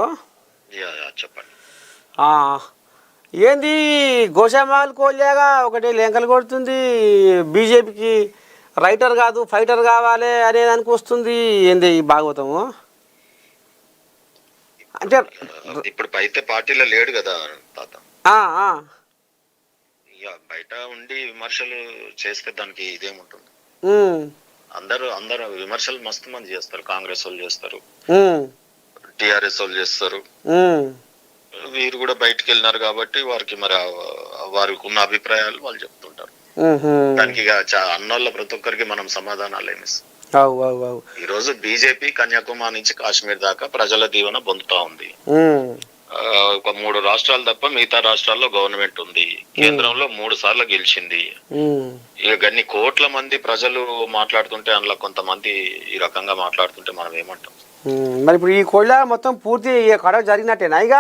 నాకు. చెప్పండి. ఏంది గోషామాల్ కోల్యాగా ఒకటి లెంకలు కొడుతుంది, బీజేపీకి రైటర్ కాదు ఫైటర్ కావాలి అనేదానికి వస్తుంది. ఏంది ఈ భాగవతము అంటే ఇప్పుడు అయితే పార్టీలో లేడు కదా తాత. ఇక బయట ఉండి విమర్శలు చేస్తే దానికి ఇదేముంటుంది. అందరూ విమర్శలు మస్తు మంది చేస్తారు. కాంగ్రెస్ వాళ్ళు చేస్తారు, టిఆర్ఎస్ వాళ్ళు చేస్తారు. వీరు కూడా బయటకు వెళ్ళినారు కాబట్టి వారికి మరి వారికి ఉన్న అభిప్రాయాలు వాళ్ళు చెప్తుంటారు. దానికి అన్నోళ్ళ ప్రతి ఒక్కరికి మనం సమాధానాలు ఏమిస్తాం. ఈ రోజు బీజేపీ కన్యాకుమారి నుంచి కాశ్మీర్ దాకా ప్రజల దీవెన పొందుతా ఉంది. ఒక 3 రాష్ట్రాలు తప్ప మిగతా రాష్ట్రాల్లో గవర్నమెంట్ ఉంది. కేంద్రంలో 3 సార్లు గెలిచింది. ఇక గన్ని కోట్ల మంది ప్రజలు మాట్లాడుతుంటే అందులో కొంతమంది ఈ రకంగా మాట్లాడుతుంటే మనం ఏమంటాం. మరి ఇప్పుడు ఈ కోళ్ళ మొత్తం పూర్తి కడవ జరిగినట్టేనా? ఇక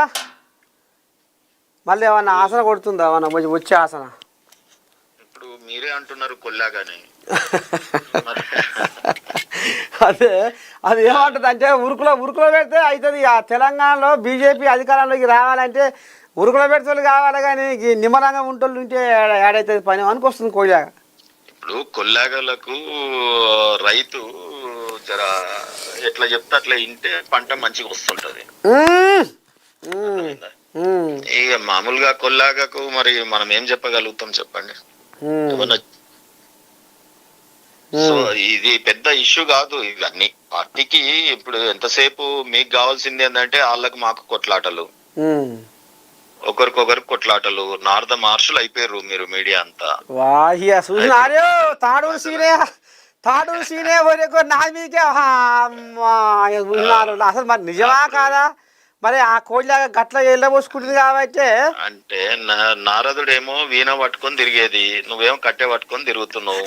మళ్ళీ ఏమన్నా ఆసన కొడుతుందా? ఏమన్నా వచ్చే ఆసన? ఇప్పుడు మీరే అంటున్నారు కొల్లాగానే. అదే అది ఏమంటుంది అంటే ఉరుకులో పెడితే అవుతుంది. ఆ తెలంగాణలో బీజేపీ అధికారంలోకి రావాలంటే ఉరుకులో పెడితే కావాలి, కానీ నిమ్మలంగా ఉంటోళ్ళు ఉంటే ఏడైతుంది పని అనుకొస్తుంది కోళ్ళాగా. ఇప్పుడు కొల్లాగలకు రైతు జర ఎట్లా చెప్తే అట్లా ఇంటే పంట మంచిగా వస్తుంటది. ఇక మామూలుగా కొల్లాగకు మరి మనం ఏం చెప్పగలుగుతాం చెప్పండి. సో ఇది పెద్ద ఇష్యూ కాదు. ఇవన్నీ పార్టీకి ఇప్పుడు ఎంతసేపు మీకు కావాల్సింది ఏంటంటే వాళ్ళకి మాకు కొట్లాటలు, ఒకరికొకరికి కొట్లాటలు, నార్ద మార్షులు అయిపోయారు మీరు మీడియా అంతా. తాడు సీనే నా మీకే అసలు మరి నిజమా కాదా? మరి ఆ కోళ్ళగా గట్ల వెళ్ళబోసుకుంటుంది కాబట్టి. అంటే నారదుడేమో వీణ పట్టుకొని తిరిగేది, నువ్వేమో కట్టె పట్టుకొని తిరుగుతున్నావు.